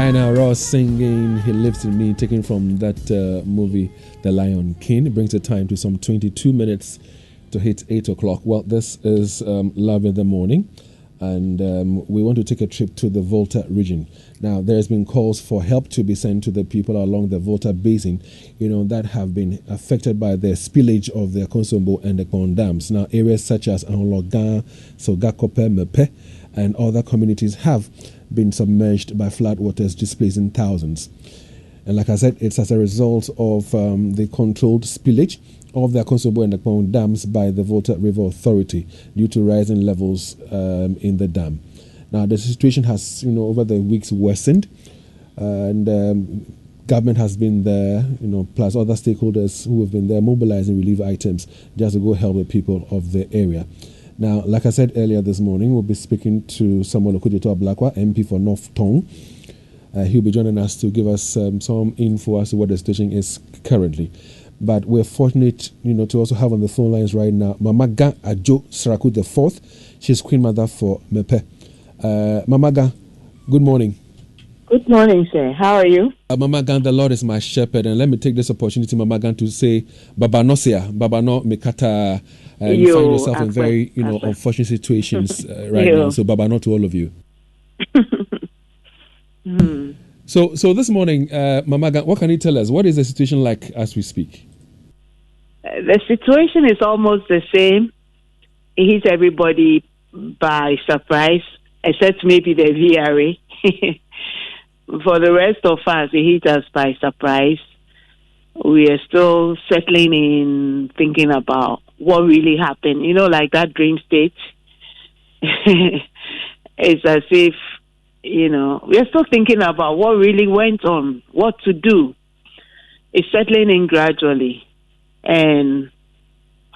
Diana Ross singing "He Lives in Me," taken from that movie The Lion King. It brings the time to some 22 minutes to hit 8 o'clock. Well, this is Love in the Morning, and we want to take a trip to the Volta region. Now, there's been calls for help to be sent to the people along the Volta Basin, that have been affected by the spillage of the Akosombo and the Akosombo dams. Now, areas such as Anlogan, Sogakope, Mepe, and other communities have been submerged by floodwaters, displacing thousands. And like I said, it's as a result of the controlled spillage of the Akosombo and Akosombo dams by the Volta River Authority due to rising levels in the dam. Now, the situation has, over the weeks worsened, and government has been there, plus other stakeholders who have been there mobilizing relief items just to go help the people of the area. Now, like I said earlier this morning, we'll be speaking to Samuel Okudzeto Ablakwa, MP for North Tongue. He'll be joining us to give us some info as to what the situation is currently. But we're fortunate, to also have on the phone lines right now Mama Ga Ajo Sraku IV. She's Queen Mother for Mepe. Mama Ga, good morning. Good morning, sir. How are you? Mama Gan, the Lord is my shepherd, and let me take this opportunity, Mama Gan, to say Baba Nosia, Baba no Mikata. You find yourself in very, unfortunate situations right now. So Baba no to all of you. So this morning, Mama Gan, what can you tell us? What is the situation like as we speak? The situation is almost the same. It hits everybody by surprise, except maybe the VRA. For the rest of us, it hit us by surprise. We are still settling in, thinking about what really happened. Like that dream state. It's as if, we are still thinking about what really went on, what to do. It's settling in gradually. And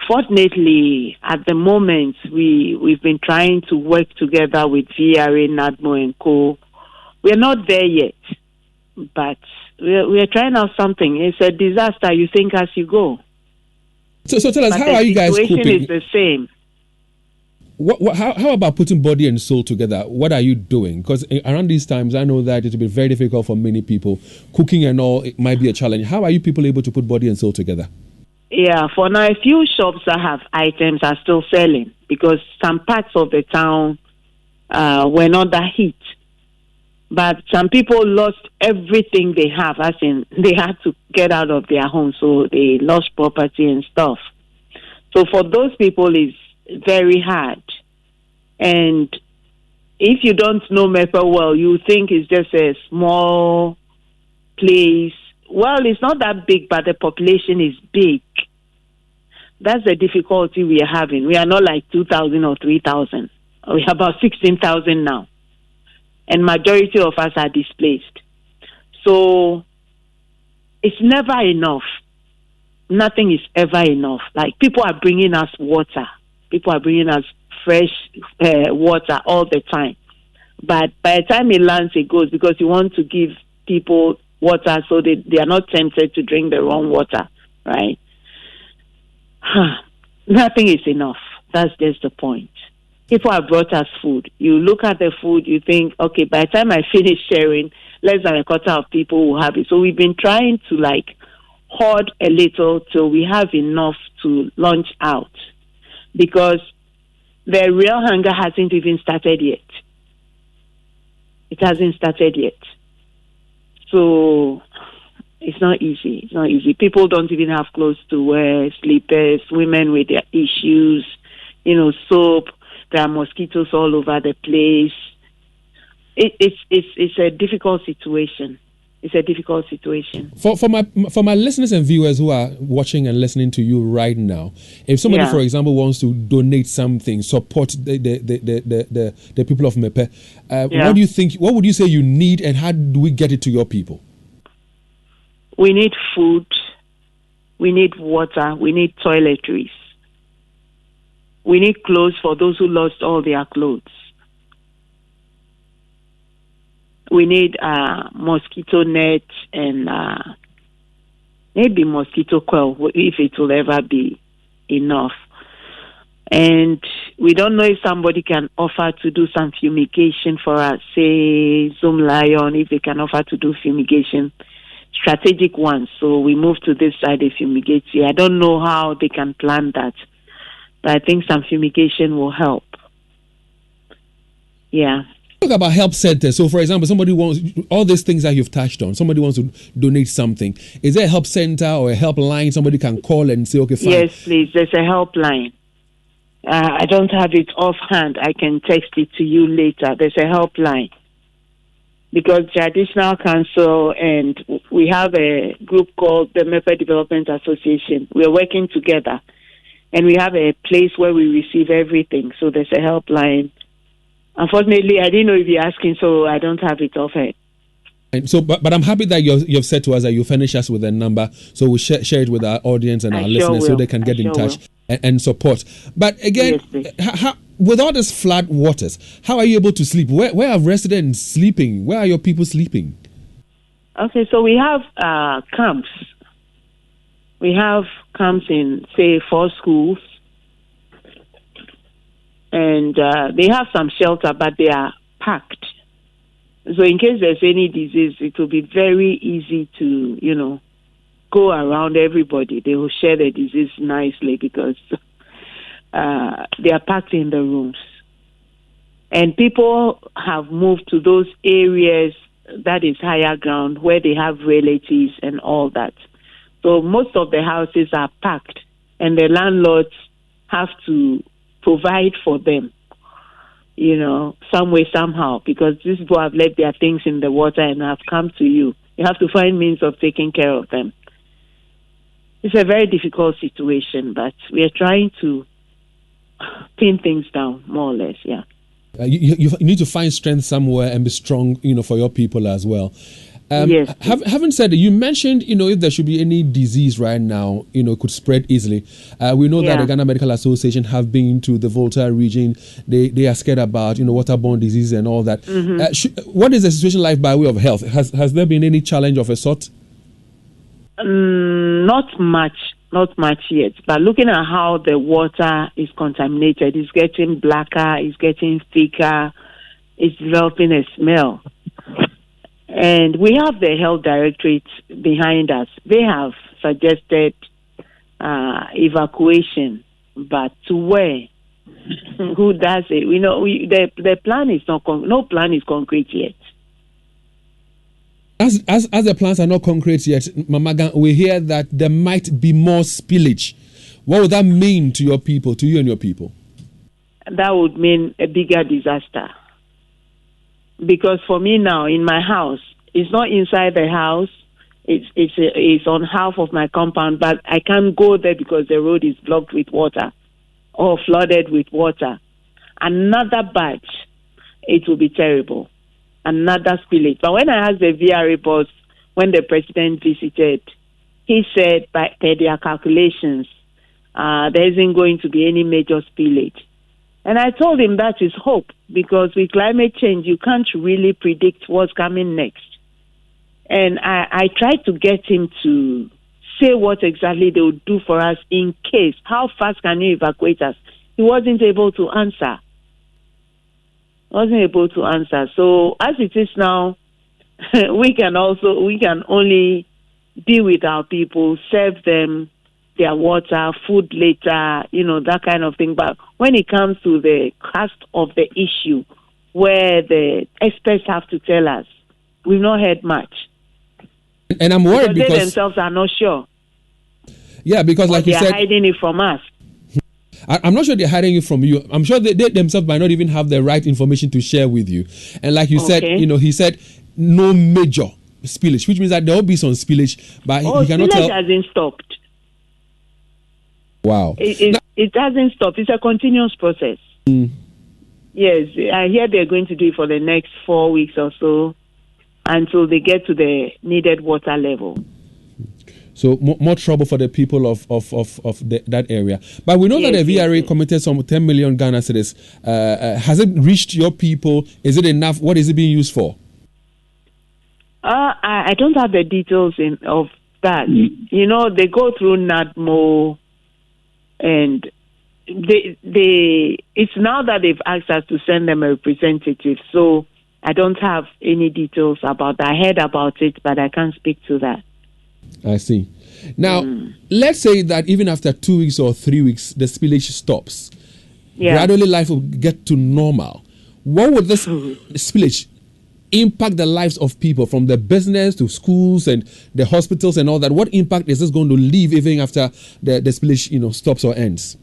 fortunately, at the moment, we've been trying to work together with VRA, NADMO, and Co. We're not there yet, but we're trying out something. It's a disaster. You think as you go. So tell us, how are you guys coping? The situation is the same. How about putting body and soul together? What are you doing? Because around these times, I know that it will be very difficult for many people. Cooking and all, it might be a challenge. How are you people able to put body and soul together? Yeah, for now, a few shops that have items are still selling because some parts of the town were not that heat. But some people lost everything they have, as in they had to get out of their home, so they lost property and stuff. So for those people, it's very hard. And if you don't know Mepe well, you think it's just a small place. Well, it's not that big, but the population is big. That's the difficulty we are having. We are not like 2,000 or 3,000. We are about 16,000 now. And majority of us are displaced. So it's never enough. Nothing is ever enough. Like people are bringing us water. People are bringing us fresh water all the time. But by the time it lands, it goes because you want to give people water so they are not tempted to drink the wrong water, right? Nothing is enough. That's just the point. People have brought us food. You look at the food, you think, okay, by the time I finish sharing, less than a quarter of people will have it. So we've been trying to hoard a little till we have enough to launch out. Because the real hunger hasn't even started yet. It hasn't started yet. So it's not easy. It's not easy. People don't even have clothes to wear, sleepers, women with their issues, soap. There are mosquitoes all over the place. It's a difficult situation. It's a difficult situation. For my listeners and viewers who are watching and listening to you right now, if somebody, for example, wants to donate something, support the people of Mepe, what do you think? What would you say you need, and how do we get it to your people? We need food. We need water. We need toiletries. We need clothes for those who lost all their clothes. We need mosquito net and maybe mosquito coil if it will ever be enough. And we don't know if somebody can offer to do some fumigation for us, say Zoom Lion, if they can offer to do fumigation, strategic ones. So we move to this side, they fumigate here. I don't know how they can plan that, but I think some fumigation will help. Yeah. Talk about help centers. So, for example, somebody wants all these things that you've touched on. Somebody wants to donate something. Is there a help center or a helpline somebody can call and say, okay, fine? Yes, please. There's a helpline. I don't have it offhand. I can text it to you later. There's a helpline. Because Traditional Council and we have a group called the Mepe Development Association. We're working together. And we have a place where we receive everything. So there's a helpline. Unfortunately, I didn't know if you're asking, so I don't have it offhand. And so, but I'm happy that you've said to us that you furnish us with a number, so we'll share it with our audience and our listeners so they can get in touch and support. But again, yes, with all this flood waters, how are you able to sleep? Where are residents sleeping? Where are your people sleeping? Okay, so we have camps. We have camps in, say, 4 schools. And they have some shelter, but they are packed. So in case there's any disease, it will be very easy to, go around everybody. They will share the disease nicely because they are packed in the rooms. And people have moved to those areas that is higher ground where they have relatives and all that. So most of the houses are packed and the landlords have to provide for them, some way, somehow, because these people have left their things in the water and have come to you. You have to find means of taking care of them. It's a very difficult situation, but we are trying to pin things down, more or less, yeah. You need to find strength somewhere and be strong, for your people as well. Yes. Having said that, you mentioned, if there should be any disease right now, it could spread easily. We know that the Ghana Medical Association have been to the Volta region. They are scared about, waterborne disease and all that. Mm-hmm. What is the situation like by way of health? Has there been any challenge of a sort? Not much yet. But looking at how the water is contaminated, it's getting blacker, it's getting thicker, it's developing a smell. And we have the health directorate behind us. They have suggested evacuation, but to where? Who does it? The plan is no plan is concrete yet. As the plans are not concrete yet, Mama, we hear that there might be more spillage. What would that mean to your people, to you and your people? That would mean a bigger disaster. Because for me now, in my house, it's not inside the house. It's on half of my compound, but I can't go there because the road is blocked with water or flooded with water. Another batch, it will be terrible. Another spillage. But when I asked the VRA boss, when the president visited, he said by their calculations, there isn't going to be any major spillage. And I told him that is hope, because with climate change, you can't really predict what's coming next. And I tried to get him to say what exactly they would do for us in case. How fast can you evacuate us? He wasn't able to answer. So as it is now, we can only be with our people, serve them their water, food later, that kind of thing. But when it comes to the crust of the issue, where the experts have to tell us, we've not heard much. And I'm worried because they themselves are not sure. Yeah, because like you said, they're hiding it from us. I'm not sure they're hiding it from you. I'm sure they themselves might not even have the right information to share with you. And like you said, he said no major spillage, which means that there will be some spillage, but he cannot tell. Spillage hasn't stopped. Wow. It hasn't stopped. It's a continuous process. Yes, I hear they're going to do it for the next 4 weeks or so until they get to the needed water level. So more trouble for the people of that area. But we know that the VRA committed some 10 million Ghana cedis. Has it reached your people? Is it enough? What is it being used for? I don't have the details of that. They go through NADMO and it's now that they've asked us to send them a representative. So I don't have any details about that. I heard about it, but I can't speak to that. I see. Now, let's say that even after 2 weeks or 3 weeks, the spillage stops. Yeah. Gradually, life will get to normal. What would this spillage impact the lives of people, from the business to schools and the hospitals and all that? What impact is this going to leave even after the spillage, stops or ends?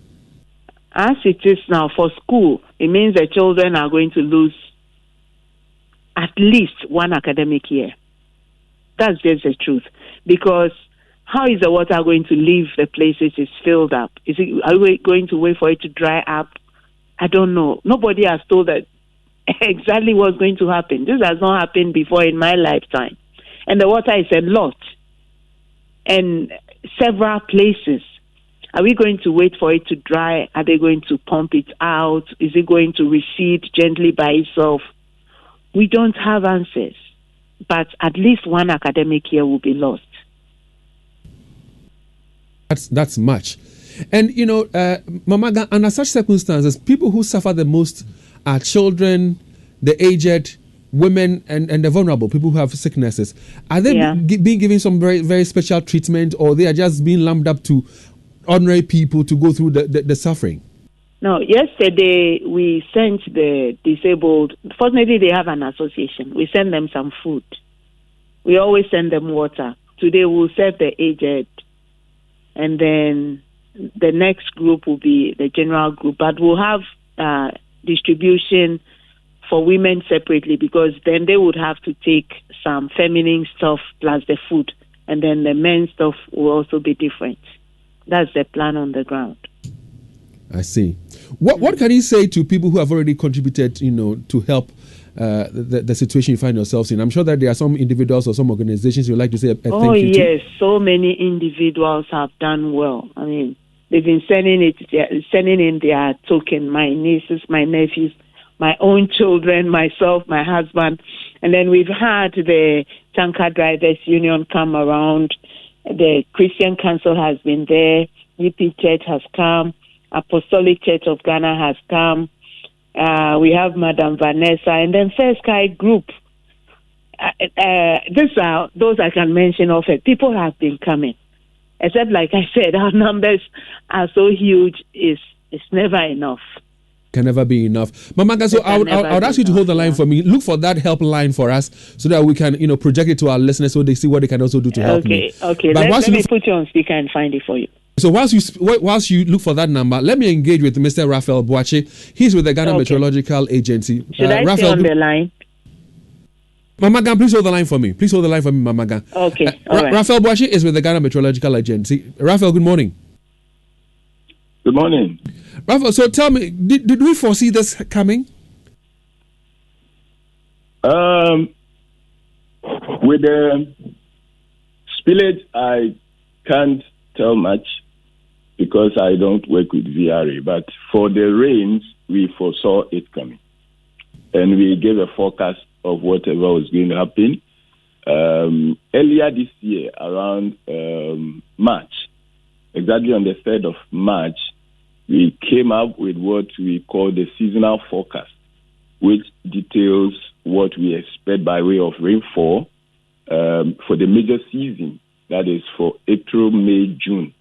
As it is now for school, it means the children are going to lose at least one academic year. That's just the truth. Because how is the water going to leave the places it's filled up? Are we going to wait for it to dry up? I don't know. Nobody has told us exactly what's going to happen. This has not happened before in my lifetime. And the water is a lot. And several places. Are we going to wait for it to dry? Are they going to pump it out? Is it going to recede gently by itself? We don't have answers. But at least one academic year will be lost. That's much. And, Mama, under such circumstances, people who suffer the most are children, the aged, women, and the vulnerable, people who have sicknesses. Are they being given some very, very special treatment, or they are just being lumped up to ordinary people to go through the suffering? No, yesterday we sent the disabled. Fortunately, they have an association. We send them some food. We always send them water. Today we'll serve the aged, and then the next group will be the general group. But we'll have distribution for women separately, because then they would have to take some feminine stuff plus the food, and then the men's stuff will also be different. That's the plan on the ground. I see. What can you say to people who have already contributed, to help the situation you find yourselves in? I'm sure that there are some individuals or some organizations you'd like to say a thank you to. Oh, yes. So many individuals have done well. I mean, they've been sending in their token, my nieces, my nephews, my own children, myself, my husband. And then we've had the Tanker Drivers Union come around. The Christian Council has been there. UP Church has come. Apostolic Church of Ghana has come. We have Madam Vanessa, and then First Sky Group. These are those I can mention of it. People have been coming. Except, like I said, our numbers are so huge, it's never enough. Can never be enough. Mama, so I would ask you to hold the line for me. Look for that helpline for us so that we can, project it to our listeners so they see what they can also do to help me. Okay. Let me put you on speaker and find it for you. So whilst you look for that number, let me engage with Mr. Raphael Boakye. He's with the Ghana Meteorological Agency. Should I stay on the line? Mama Gan, please hold the line for me. Mama Gan. Okay. All right. Raphael Boakye is with the Ghana Meteorological Agency. Raphael, good morning. Good morning. Raphael, so tell me, did we foresee this coming? With the spillage, I can't tell much because I don't work with VRA. But for the rains, we foresaw it coming. And we gave a forecast of whatever was going to happen. Earlier this year, around March, exactly on the 3rd of March, we came up with what we call the seasonal forecast, which details what we expect by way of rainfall for the major season, that is for April, May, June,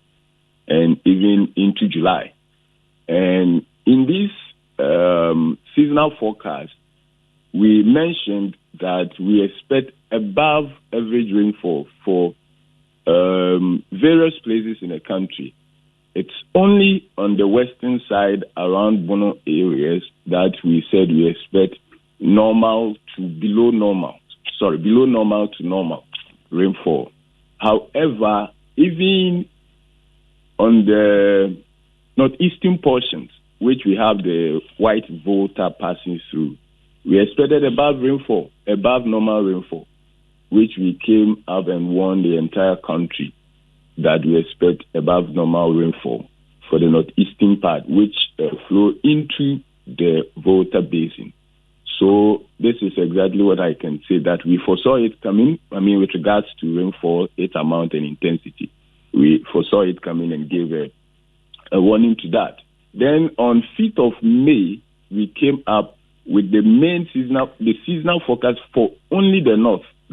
and even into July. And in this seasonal forecast, we mentioned that we expect above average rainfall for various places in the country. It's only on the western side around Bono areas that we said we expect normal to below normal to normal rainfall. However, even on the northeastern portions, which we have the white volta passing through, we expected above normal rainfall, which we came up and warned the entire country that we expect above normal rainfall for the northeastern part, which flow into the Volta Basin. So this is exactly what I can say, that we foresaw it coming. I mean, with regards to rainfall, its amount and intensity, we foresaw it coming and gave a warning to that. Then on 5th of May, we came up with the seasonal forecast for only the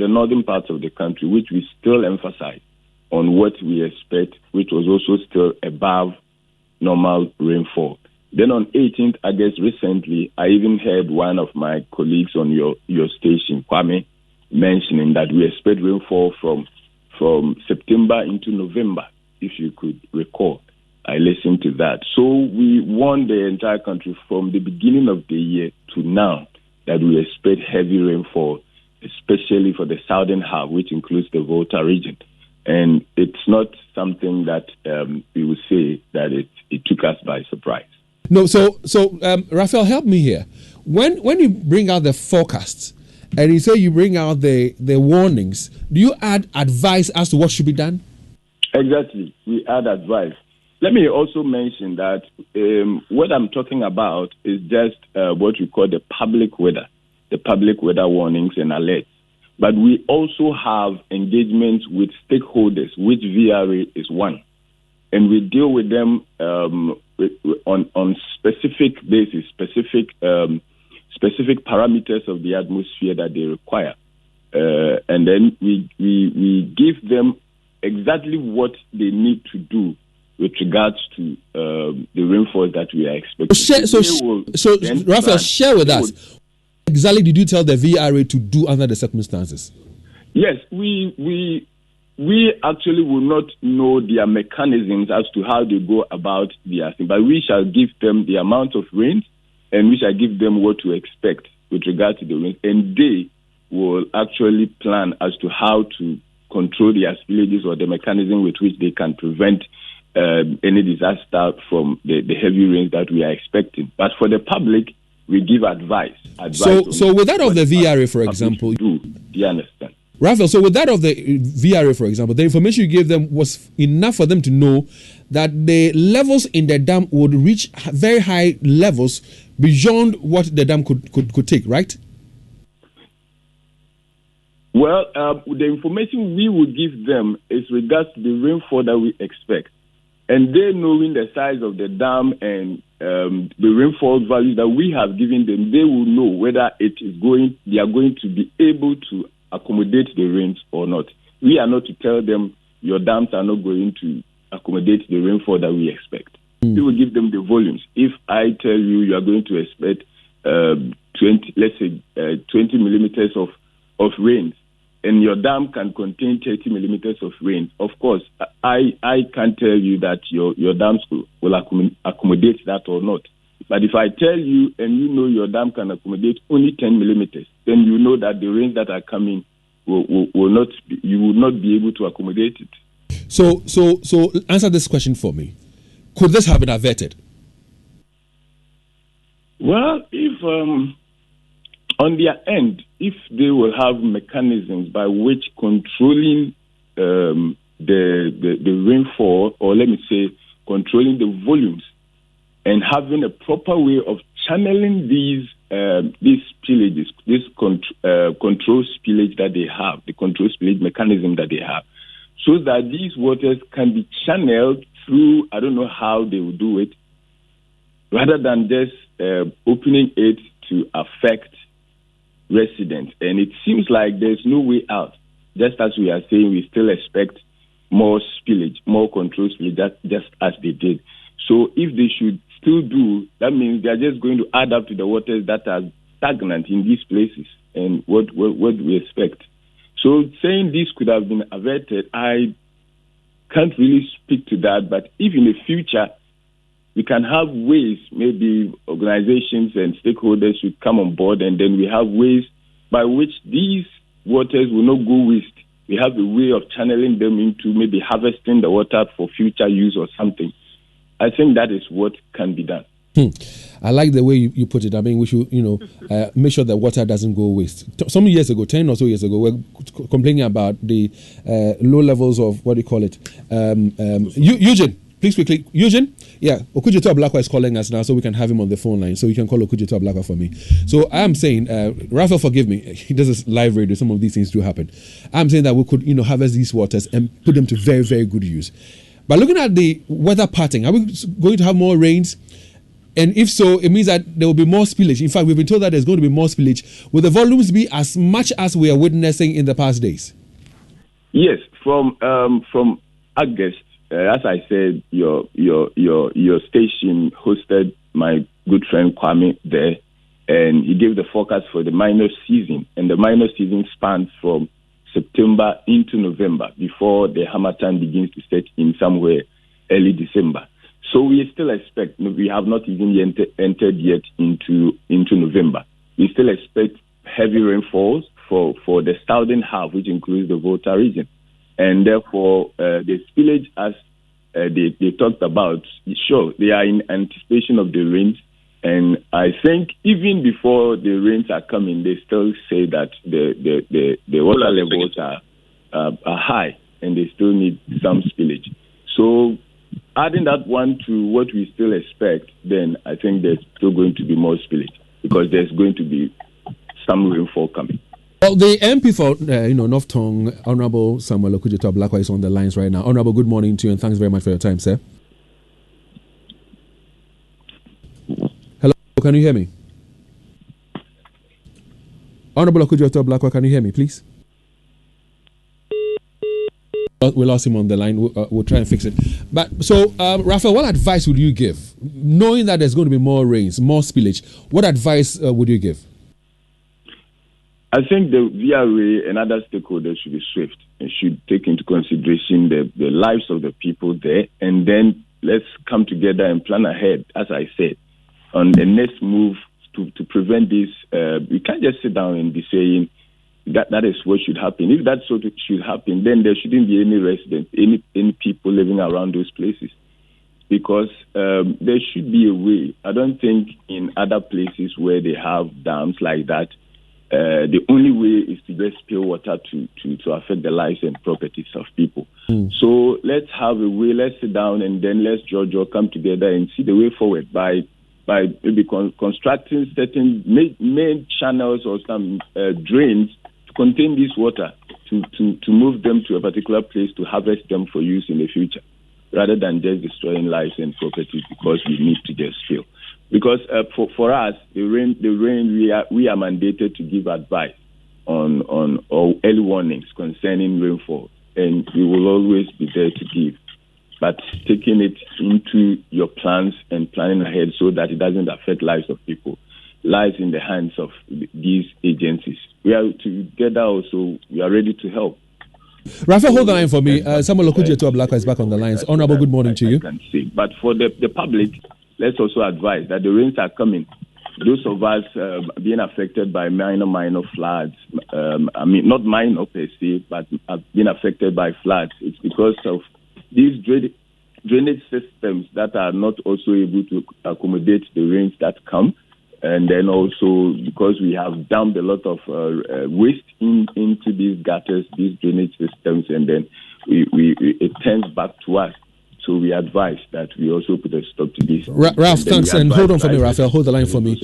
northern parts of the country, which we still emphasize on what we expect, which was also still above normal rainfall. Then on 18th August recently, I even heard one of my colleagues on your station, Kwame, mentioning that we expect rainfall from September into November, if you could recall. I listened to that. So we warned the entire country from the beginning of the year to now that we expect heavy rainfall, especially for the southern half, which includes the Volta region. And it's not something that we would say that it took us by surprise. No, so Raphael, help me here. When you bring out the forecasts and you say you bring out the warnings, do you add advice as to what should be done? Exactly. We add advice. Let me also mention that what I'm talking about is just what we call the public weather warnings and alerts. But we also have engagements with stakeholders, which VRA is one. And we deal with them on specific basis, specific parameters of the atmosphere that they require. And then we give them exactly what they need to do with regards to the rainfall that we are expecting. So Raphael, share with us. What exactly did you tell the VRA to do under the circumstances? Yes, we actually will not know their mechanisms as to how they go about their thing, but we shall give them the amount of rain and we shall give them what to expect with regard to the rain, and they will actually plan as to how to control their spillages or the mechanism with which they can prevent any disaster from the heavy rains that we are expecting. But for the public, we give advice. So with that of the VRA, for example, do you understand? Raphael, so with that of the VRA, for example, the information you gave them was enough for them to know that the levels in the dam would reach very high levels beyond what the dam could take, right? Well, the information we would give them is regards to the rainfall that we expect. And they, knowing the size of the dam and the rainfall value that we have given them, they will know whether they are going to be able to accommodate the rains or not. We are not to tell them your dams are not going to accommodate the rainfall that we expect. We will give them the volumes. If I tell you are going to expect 20 millimeters of rain, and your dam can contain 30 millimeters of rain, of course, I can't tell you that your dams will accommodate that or not. But if I tell you and you know your dam can accommodate only 10 millimeters, then you know that the rains that are coming you will not be able to accommodate it. So answer this question for me. Could this have been averted? Well, if on their end, if they will have mechanisms by which controlling the rainfall, or let me say controlling the volumes, and having a proper way of channeling these spillages, this control spillage that they have, the control spillage mechanism that they have, so that these waters can be channeled through, I don't know how they will do it, rather than just opening it to affect residents. And it seems like there's no way out. Just as we are saying, we still expect more spillage, more control spillage, just as they did. So if they should still do, that means they're just going to add up to the waters that are stagnant in these places. And what do we expect? So saying this could have been averted, I can't really speak to that. But if in the future we can have ways, maybe organizations and stakeholders should come on board, and then we have ways by which these waters will not go waste. We have a way of channeling them into maybe harvesting the water for future use or something. I think that is what can be done. I like the way you put it. I mean, we should, make sure that water doesn't go waste. Some years ago, 10 or so years ago, we were complaining about the low levels of, what do you call it? Eugene, please quickly. Eugene? Yeah, Okudzeto Ablakwa is calling us now, so we can have him on the phone line. So you can call Okudzeto Ablakwa for me. So I am saying, Raphael, forgive me. He does this live radio. Some of these things do happen. I'm saying that we could, harvest these waters and put them to very, very good use. But looking at the weather pattern, are we going to have more rains And if so, it means that there will be more spillage. In fact, we've been told that there's going to be more spillage. Will the volumes be as much as we are witnessing in the past days? Yes, from August, as I said, your station hosted my good friend Kwame there, and he gave the forecast for the minor season, and the minor season spans from September into November before the Harmattan begins to set in somewhere early December. So we still expect, we have not even entered yet into November. We still expect heavy rainfalls for the southern half, which includes the Volta region. And therefore, the spillage, as they talked about, sure, they are in anticipation of the rains. And I think even before the rains are coming, they still say that the water levels are high and they still need some spillage. So adding that one to what we still expect, then I think there's still going to be more spillage because there's going to be some rainfall coming. Well, the MP for North Tongue, Honorable Samuel Okudzeto Ablakwa, is on the lines right now. Honorable, good morning to you, and thanks very much for your time, sir. Hello, can you hear me? Honorable Okudzeto Ablakwa, can you hear me, please? We lost him on the line. We'll try and fix it. But so, Raphael, what advice would you give, knowing that there's going to be more rains, more spillage? What advice would you give? I think the VRA and other stakeholders should be swift and should take into consideration the lives of the people there, and then let's come together and plan ahead, as I said, on the next move to prevent this. We can't just sit down and be saying that is what should happen. If that's what should happen, then there shouldn't be any residents, any people living around those places, because there should be a way. I don't think in other places where they have dams like that, the only way is to just spill water to affect the lives and properties of people. So let's have a way, let's sit down and then let's come together and see the way forward by maybe constructing certain main channels or some drains to contain this water, to move them to a particular place to harvest them for use in the future, rather than just destroying lives and properties because we need to just spill. Because for us, the rain, we are mandated to give advice on or early warnings concerning rainfall, and we will always be there to give. But taking it into your plans and planning ahead so that it doesn't affect lives of people lies in the hands of these agencies. We are together also. We are ready to help. Raphael, hold the line for me. Samuel Okudzeto Ablakwa is back on the lines. Honorable, good morning to you. I can say. But for the public, let's also advise that the rains are coming. Those of us being affected by minor floods, not minor per se, but being affected by floods, it's because of these drainage systems that are not also able to accommodate the rains that come. And then also because we have dumped a lot of waste into these gutters, these drainage systems, and then it turns back to us. So we advise that we also put a stop to this. Ralph, thanks. And hold on for me, Raphael. Hold the line for me.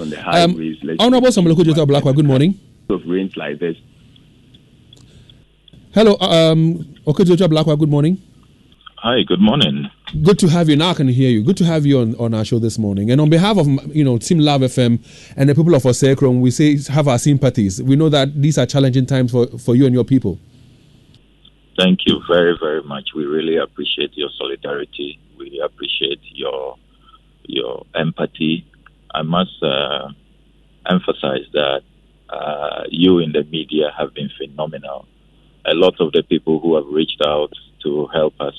Honorable Samuel Okudzeto Ablakwa, good morning. Of rains like this. Hello, Okudzeto Ablakwa, good morning. Hi, good morning. Good to have you. Now I can hear you. Good to have you on our show this morning. And on behalf of Team Love FM and the people of Osekrom, we say have our sympathies. We know that these are challenging times for you and your people. Thank you very, very much. We really appreciate your solidarity. We appreciate your empathy. I must emphasize that you in the media have been phenomenal. A lot of the people who have reached out to help us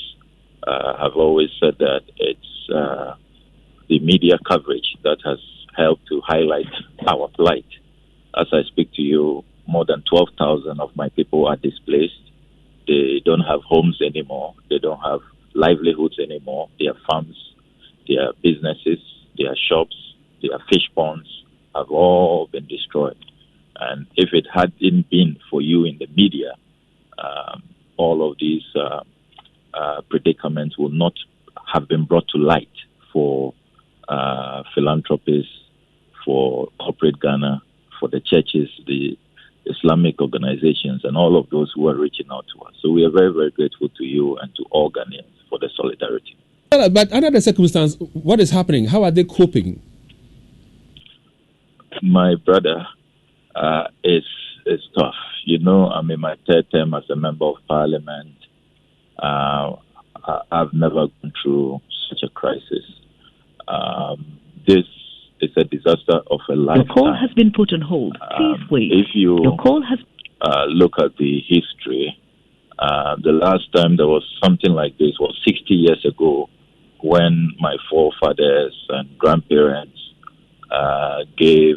have always said that it's the media coverage that has helped to highlight our plight. As I speak to you, more than 12,000 of my people are displaced. They don't have homes anymore. They don't have livelihoods anymore. Their farms, their businesses, their shops, their fish ponds have all been destroyed. And if it hadn't been for you in the media, all of these predicaments will not have been brought to light for philanthropists, for corporate Ghana, for the churches, the Islamic organizations, and all of those who are reaching out to us. So we are very, very grateful to you and to all Ghanaians for the solidarity. But under the circumstance, what is happening? How are they coping? My brother, it's tough. I'm in my third term as a member of parliament. I've never gone through such a crisis. This is a disaster of a lifetime. Your call has been put on hold. Please wait. If you Your call has look at the history, the last time there was something like this was 60 years ago, when my forefathers and grandparents gave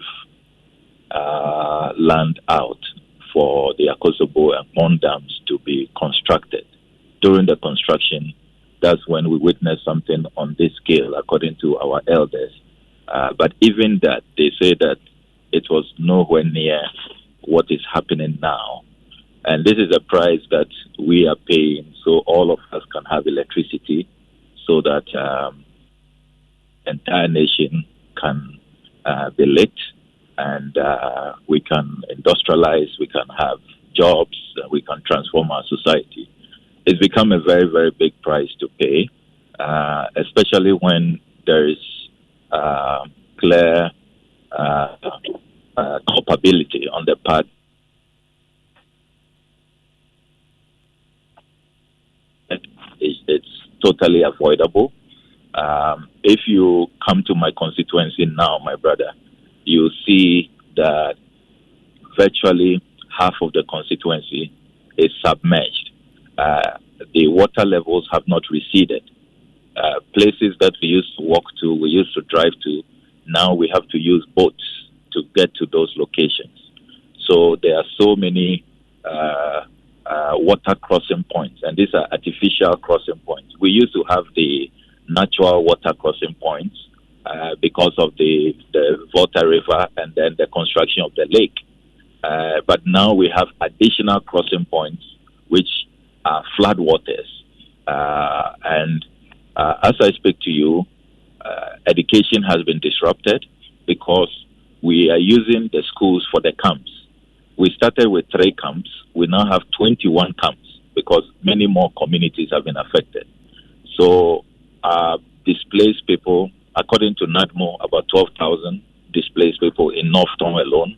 land out for the Akosombo and Dam dams to be constructed. During the construction, that's when we witnessed something on this scale, according to our elders. But even that, they say that it was nowhere near what is happening now. And this is a price that we are paying so all of us can have electricity, so that the entire nation can be lit, and we can industrialize, we can have jobs, and we can transform our society. It's become a very, very big price to pay, especially when there is clear culpability on the part. It's totally avoidable. If you come to my constituency now, my brother, you see that virtually half of the constituency is submerged. The water levels have not receded. Places that we used to walk to, we used to drive to, now we have to use boats to get to those locations. So there are so many water crossing points, and these are artificial crossing points. We used to have the natural water crossing points because of the Volta River and then the construction of the lake. But now we have additional crossing points, which are floodwaters. And as I speak to you, education has been disrupted because we are using the schools for the camps. We started with 3 camps. We now have 21 camps because many more communities have been affected. So displaced people, according to NADMO, about 12,000 displaced people in North Tongue alone.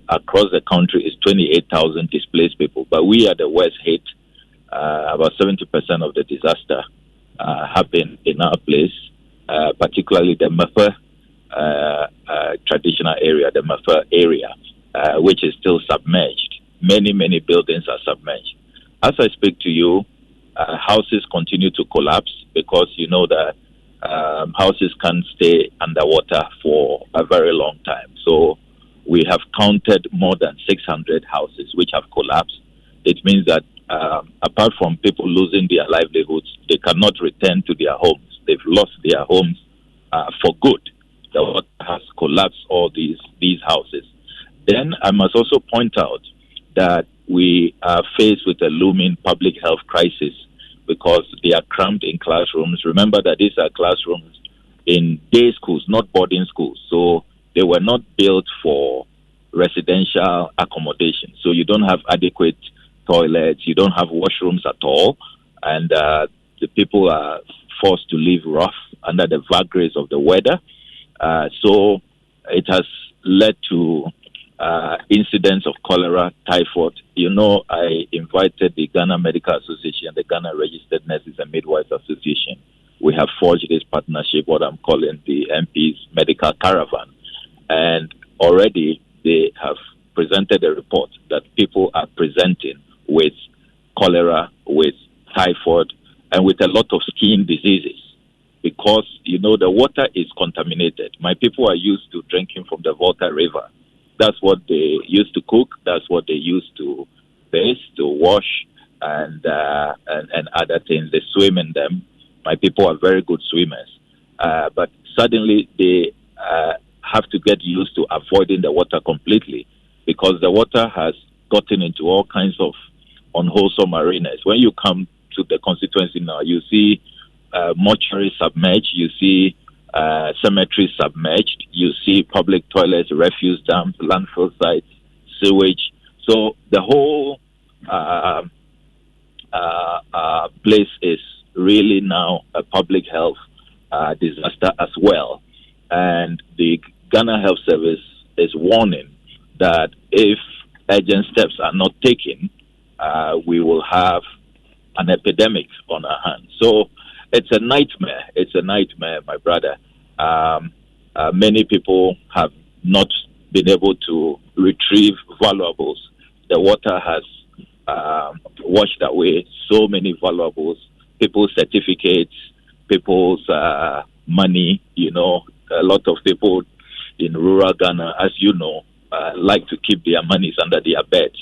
Across the country is 28,000 displaced people. But we are the worst hit. About 70% of the disaster happened in our place, particularly the Mefe traditional area, the Mefe area, which is still submerged. Many, many buildings are submerged. As I speak to you, houses continue to collapse because you know that houses can't stay underwater for a very long time. So we have counted more than 600 houses which have collapsed. It means that apart from people losing their livelihoods, they cannot return to their homes. They've lost their homes for good. The water has collapsed all these houses. Then I must also point out that we are faced with a looming public health crisis because they are crammed in classrooms. Remember that these are classrooms in day schools, not boarding schools. So they were not built for residential accommodation. So you don't have adequate toilets, you don't have washrooms at all, and the people are forced to live rough under the vagaries of the weather. So it has led to incidents of cholera, typhoid. You know, I invited the Ghana Medical Association, the Ghana Registered Nurses and Midwives Association. We have forged this partnership, what I'm calling the MP's Medical Caravan. And already they have presented a report that people are presenting with cholera, with typhoid, and with a lot of skin diseases because, you know, the water is contaminated. My people are used to drinking from the Volta River. That's what they used to cook. That's what they used to bathe, to wash, and other things. They swim in them. My people are very good swimmers. But suddenly they have to get used to avoiding the water completely because the water has gotten into all kinds of unwholesome arenas. When you come to the constituency now, you see mortuaries submerged, you see cemeteries submerged, you see public toilets, refuse dumps, landfill sites, sewage. So the whole place is really now a public health disaster as well. And the Ghana Health Service is warning that if urgent steps are not taken, we will have an epidemic on our hands. So it's a nightmare. It's a nightmare, my brother. Many people have not been able to retrieve valuables. The water has washed away so many valuables, people's certificates, people's money. You know, a lot of people in rural Ghana, as you know, like to keep their monies under their beds.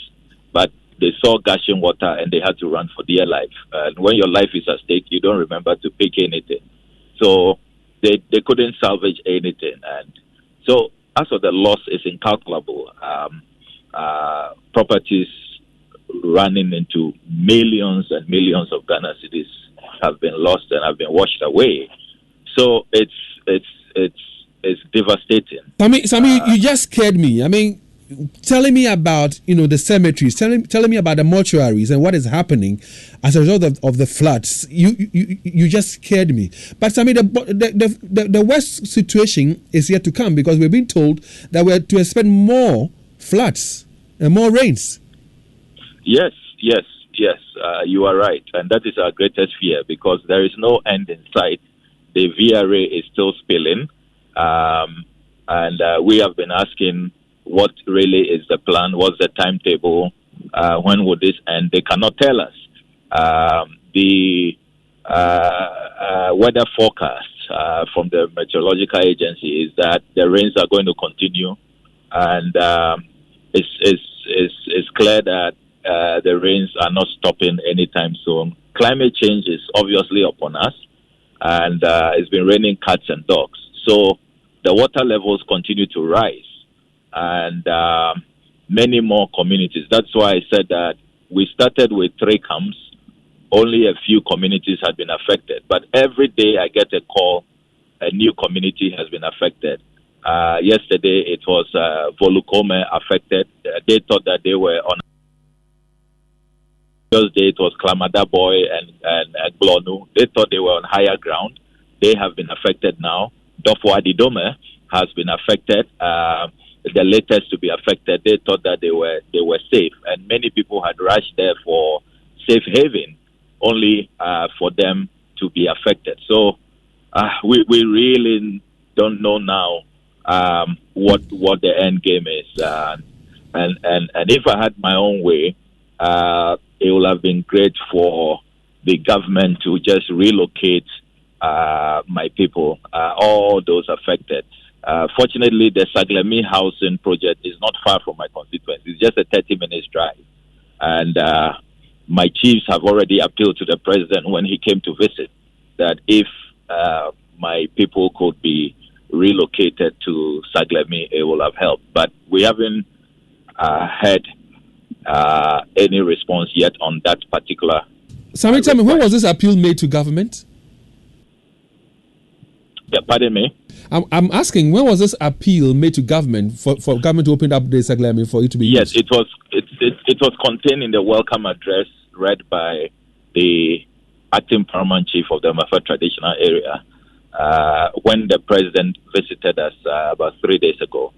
But they saw gushing water and they had to run for their life. And when your life is at stake, you don't remember to pick anything. So they couldn't salvage anything. And so as for the loss, is incalculable. Properties running into millions and millions of Ghana cedis have been lost and have been washed away. So it's devastating. Sammy, you just scared me. I mean, telling me about the cemeteries, telling me about the mortuaries and what is happening as a result of the floods. You just scared me. But Sammy, the worst situation is yet to come, because we're being told that we're to expect more floods and more rains. Yes. You are right, and that is our greatest fear, because there is no end in sight. The VRA is still spilling, and we have been asking, what really is the plan? What's the timetable? When will this end? They cannot tell us. The weather forecast from the Meteorological Agency is that the rains are going to continue, and it's clear that the rains are not stopping anytime soon. Climate change is obviously upon us, and it's been raining cats and dogs. So the water levels continue to rise, and many more communities. That's why I said that we started with 3 camps. Only a few communities had been affected. But every day I get a call, a new community has been affected. Yesterday it was Volukome affected. They thought that they were on. Thursday it was Klamada Boy and Glonu. They thought they were on higher ground. They have been affected now. Dofo Adidome has been affected. The latest to be affected, they thought that they were safe, and many people had rushed there for safe haven, only for them to be affected. So we really don't know now what the end game is, and if I had my own way, it would have been great for the government to just relocate my people, all those affected. Fortunately, the Saglemi housing project is not far from my constituency. It's just a 30-minute drive. And my chiefs have already appealed to the president when he came to visit that if my people could be relocated to Saglemi, it will have helped. But we haven't had any response yet on that particular. Sammy, tell me, when was this appeal made to government? Yeah, pardon me? I'm asking, when was this appeal made to government for government to open up the Saglemi for it to be used? Yes, it was contained in the welcome address read by the acting paramount chief of the Mafa traditional area when the president visited us about 3 days ago.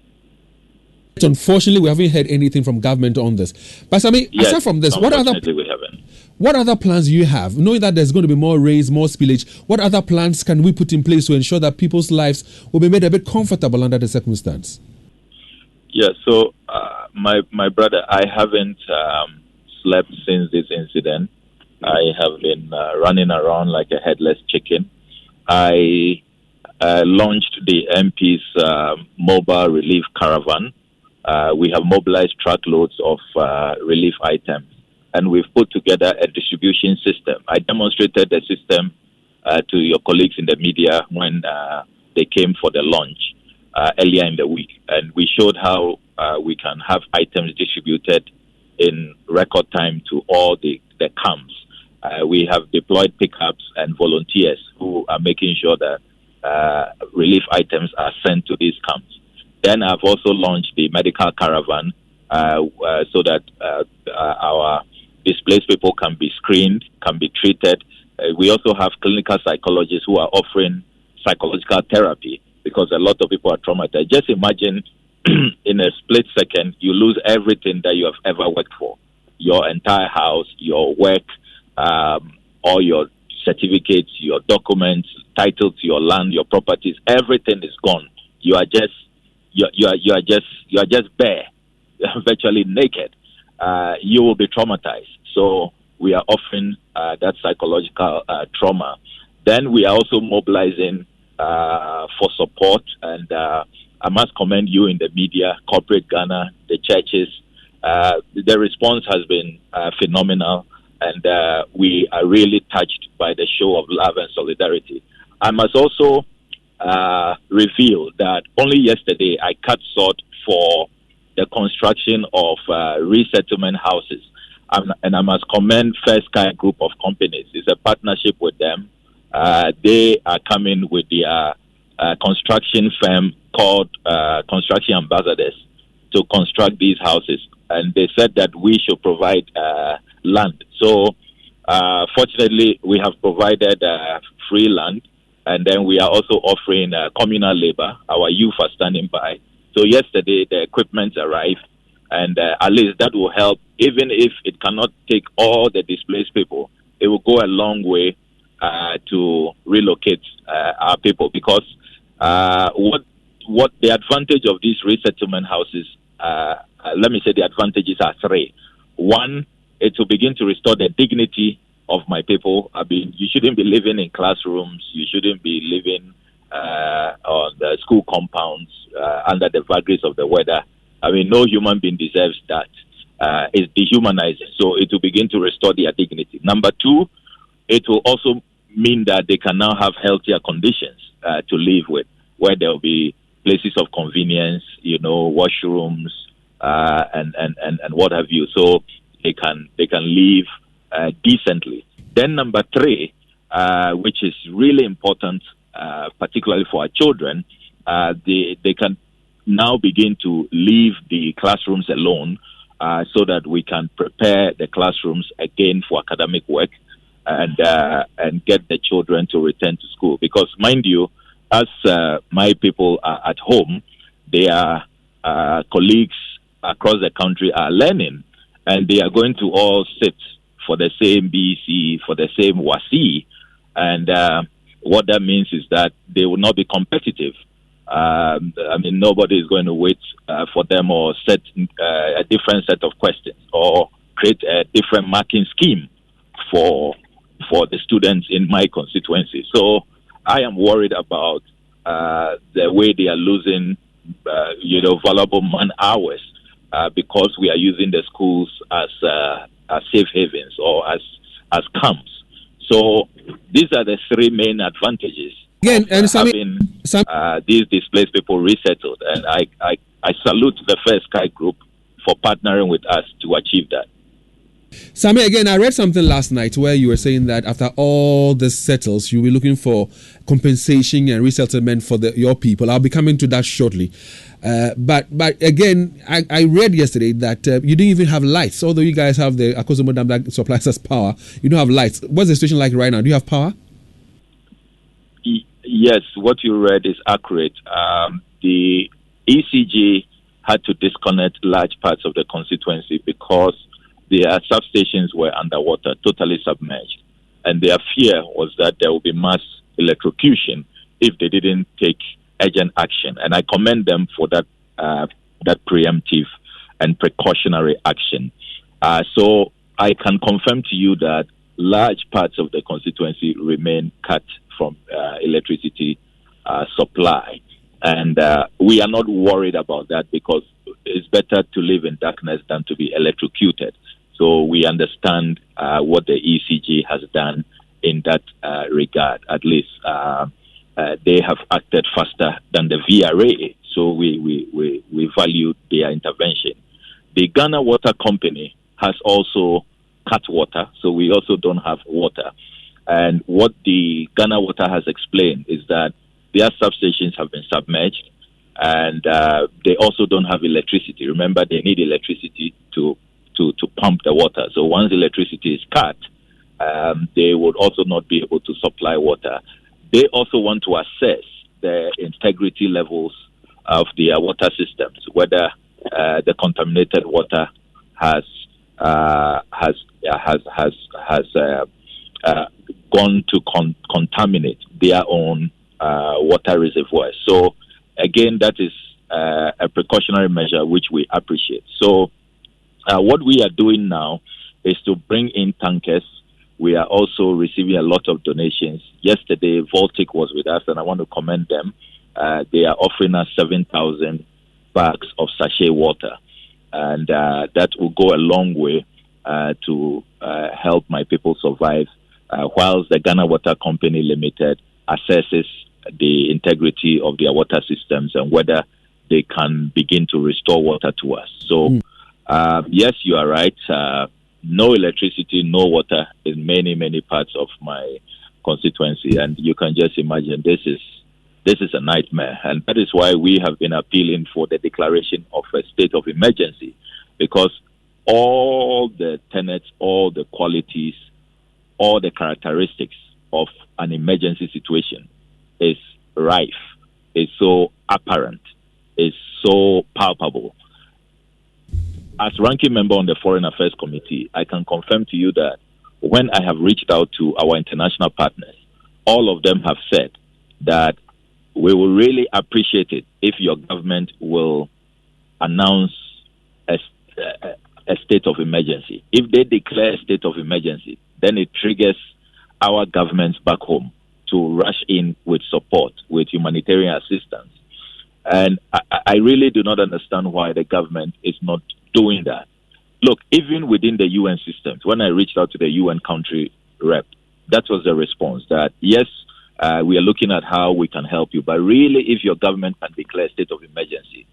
Unfortunately, we haven't heard anything from government on this. But Sammy, yes, aside from this, we haven't. What other plans do you have? Knowing that there's going to be more rains, more spillage, what other plans can we put in place to ensure that people's lives will be made a bit comfortable under the circumstance? Yeah, so my brother, I haven't slept since this incident. I have been running around like a headless chicken. I launched the MP's mobile relief caravan. We have mobilized truckloads of relief items, and we've put together a distribution system. I demonstrated the system to your colleagues in the media when they came for the launch earlier in the week, and we showed how we can have items distributed in record time to all the camps. We have deployed pickups and volunteers who are making sure that relief items are sent to these camps. Then I've also launched the medical caravan so that our displaced people can be screened, can be treated. We also have clinical psychologists who are offering psychological therapy because a lot of people are traumatized. Just imagine in a split second, you lose everything that you have ever worked for. Your entire house, your work, all your certificates, your documents, title to your land, your properties, everything is gone. You are just bare, virtually naked. You will be traumatized. So we are offering that psychological trauma. Then we are also mobilizing for support, and I must commend you in the media, corporate Ghana, the churches. The response has been phenomenal, and we are really touched by the show of love and solidarity. I must also reveal that only yesterday I cut short for the construction of resettlement houses. And I must commend First Sky Group of Companies. It's a partnership with them. They are coming with their construction firm called Construction Ambassadors to construct these houses. And they said that we should provide land. So, fortunately, we have provided free land. And then we are also offering communal labor. Our youth are standing by. So yesterday, the equipment arrived. And at least that will help. Even if it cannot take all the displaced people, it will go a long way to relocate our people. Because what the advantage of these resettlement houses, let me say the advantages are three. One, it will begin to restore the dignity of my people. I mean, you shouldn't be living in classrooms. You shouldn't be living on the school compounds under the vagaries of the weather. I mean, no human being deserves that. It's dehumanizing. So it will begin to restore their dignity. Number two, it will also mean that they can now have healthier conditions to live with, where there will be places of convenience, washrooms, and what have you. So they can live decently. Then number three, which is really important, particularly for our children, they can now begin to leave the classrooms alone, so that we can prepare the classrooms again for academic work and get the children to return to school. Because mind you, as my people are at home, their colleagues across the country are learning, and they are going to all sit for the same BC, for the same WASI, and what that means is that they will not be competitive. I mean, nobody is going to wait for them or set a different set of questions or create a different marking scheme for the students in my constituency. So I am worried about the way they are losing, valuable man hours because we are using the schools as safe havens or as camps. So these are the three main advantages. Again, and having these displaced people resettled, and I salute the First Sky Group for partnering with us to achieve that. Sammy, again, I read something last night where you were saying that after all this settles, you'll be looking for compensation and resettlement for your people. I'll be coming to that shortly. But again, I read yesterday that you didn't even have lights. Although you guys have the Akosombo Dam that supplies us power, you don't have lights. What's the situation like right now? Do you have power? Yes, what you read is accurate. The ECG had to disconnect large parts of the constituency because their substations were underwater, totally submerged. And their fear was that there would be mass electrocution if they didn't take urgent action. And I commend them for that preemptive and precautionary action. So I can confirm to you that large parts of the constituency remain cut from electricity supply. And we are not worried about that because it's better to live in darkness than to be electrocuted. So we understand what the ECG has done in that regard. At least they have acted faster than the VRA. So we value their intervention. The Ghana Water Company has also cut water, so we also don't have water. And what the Ghana Water has explained is that their substations have been submerged, and they also don't have electricity. Remember, they need electricity to pump the water. So once electricity is cut, they would also not be able to supply water. They also want to assess the integrity levels of the water systems, whether the contaminated water has gone to contaminate their own water reservoirs. So again, that is a precautionary measure which we appreciate. So what we are doing now is to bring in tankers. We are also receiving a lot of donations. Yesterday, Voltic was with us, and I want to commend them. They are offering us 7,000 bags of sachet water, and that will go a long way to help my people survive, whilst the Ghana Water Company Limited assesses the integrity of their water systems and whether they can begin to restore water to us. So, yes, you are right. No electricity, no water in many, many parts of my constituency, and you can just imagine this is a nightmare. And that is why we have been appealing for the declaration of a state of emergency, because all the tenets, all the qualities, all the characteristics of an emergency situation is rife, is so apparent, is so palpable. As ranking member on the Foreign Affairs Committee, I can confirm to you that when I have reached out to our international partners, all of them have said that we will really appreciate it if your government will announce a state of emergency. If they declare a state of emergency, then it triggers our governments back home to rush in with support, with humanitarian assistance. And I really do not understand why the government is not doing that. Look, even within the UN systems, when I reached out to the UN country rep, that was the response, that yes, we are looking at how we can help you, but really if your government can declare a state of emergency,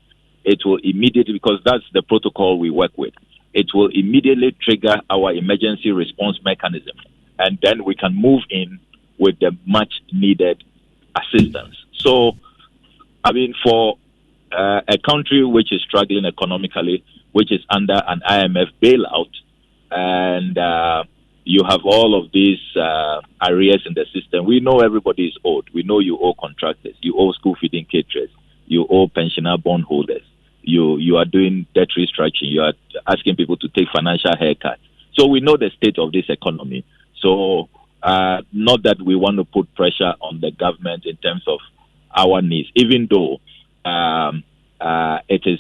it will immediately, because that's the protocol we work with, it will immediately trigger our emergency response mechanism, and then we can move in with the much needed assistance. So, I mean, for a country which is struggling economically, which is under an IMF bailout, and you have all of these arrears in the system. We know everybody is owed. We know you owe contractors, you owe school feeding caterers, you owe pensioner bondholders, you are doing debt restructuring, you are asking people to take financial haircuts. So we know the state of this economy. So not that we want to put pressure on the government in terms of our needs, even though it is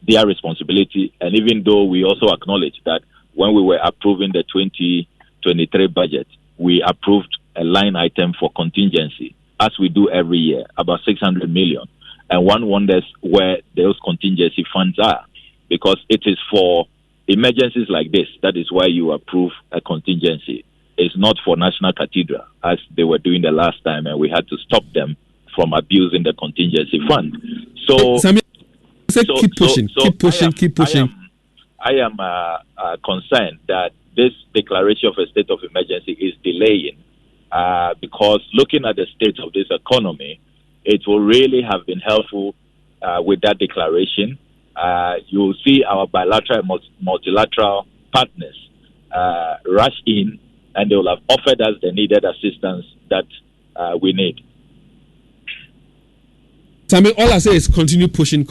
their responsibility, and even though we also acknowledge that when we were approving the 2023 budget, we approved a line item for contingency, as we do every year, about 600 million. And one wonders where those contingency funds are, because it is for emergencies like this. That is why you approve a contingency. It's not for National Cathedral, as they were doing the last time, and we had to stop them from abusing the contingency fund. So, keep pushing. I am concerned that this declaration of a state of emergency is delaying, because looking at the state of this economy, it will really have been helpful with that declaration. You will see our bilateral and multilateral partners rush in, and they will have offered us the needed assistance that we need. So, I mean, all I say is continue pushing.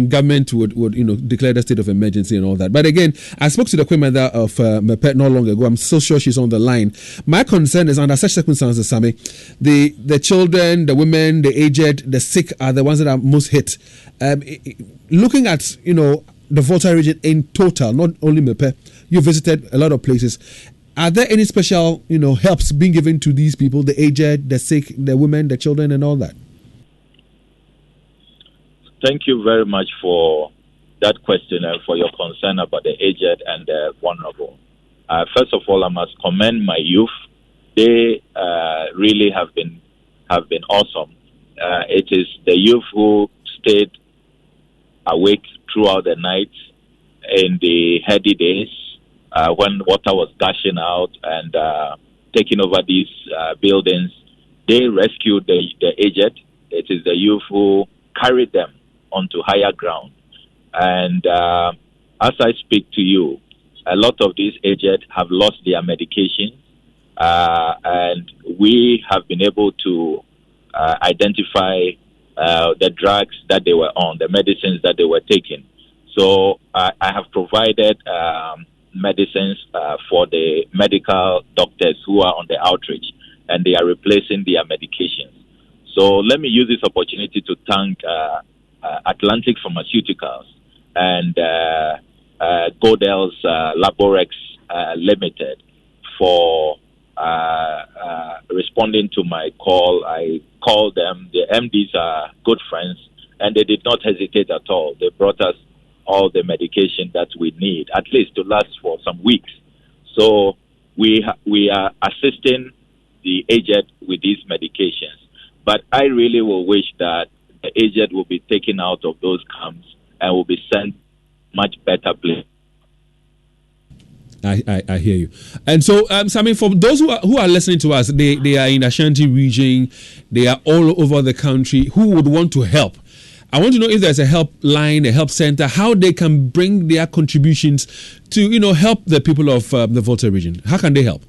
Government would declare the state of emergency and all that. But again, I spoke to the Queen Mother of Mepet not long ago. I'm so sure she's on the line. My concern is under such circumstances, Sammy, the children, the women, the aged, the sick are the ones that are most hit. Looking at, the Volta region in total, not only Mepet, you visited a lot of places. Are there any special, helps being given to these people, the aged, the sick, the women, the children and all that? Thank you very much for that question and for your concern about the aged and the vulnerable. First of all, I must commend my youth. They really have been awesome. It is the youth who stayed awake throughout the night in the heady days when water was gushing out and taking over these buildings. They rescued the aged. It is the youth who carried them onto higher ground. And as I speak to you, a lot of these aged have lost their medication, and we have been able to identify the drugs that they were on, the medicines that they were taking. So I have provided medicines for the medical doctors who are on the outreach, and they are replacing their medications. So let me use this opportunity to thank Atlantic Pharmaceuticals and Godel's Laborex Limited for responding to my call. I called them. The MDs are good friends, and they did not hesitate at all. They brought us all the medication that we need, at least to last for some weeks. So we are assisting the aged with these medications. But I really will wish that the aged will be taken out of those camps and will be sent much better place. I hear you. And so, Sammy, for those who are listening to us, they are in Ashanti region, they are all over the country, who would want to help? I want to know if there's a helpline, a help center, how they can bring their contributions to, help the people of the Volta region. How can they help?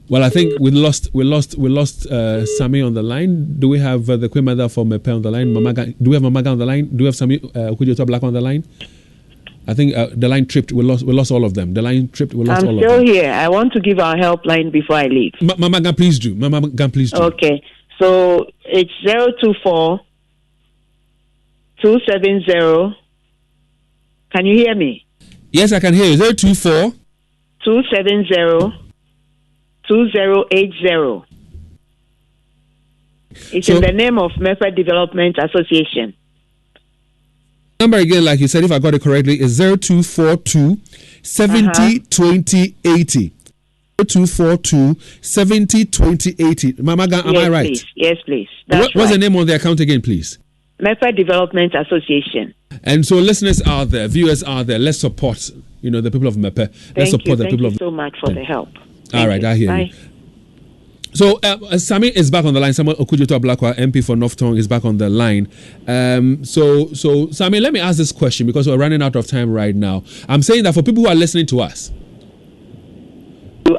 Well, I think we lost Sammy on the line. Do we have the Queen Mother from Mepe on the line? Do we have Mamaga on the line? Do we have Sammy Kujota Black on the line? I think the line tripped. We lost all of them. The line tripped. We lost all of them. I'm still here. I want to give our helpline before I leave. Mamaga, please do. Mamaga, please do. Okay. So it's 024-270. Can you hear me? Yes, I can hear you. 024-270-2080. It's in the name of Mepe Development Association. Number again, like you said, if I got it correctly, is 0242 70 20 80. 0242 70 20 80. Mamaga, am I right? Please. Yes, please. What's the name on the account again, please? Mepe Development Association. And so listeners out there, viewers out there, let's support, the people of Mepe. Let's support the people of Thank you so much for the help. All right, I hear Bye. you. So Sammy is back on the line. Samuel Okudzeto Ablakwa, MP for North Tongue, is back on the line. So Sammy, let me ask this question because we're running out of time right now. I'm saying that for people who are listening to us,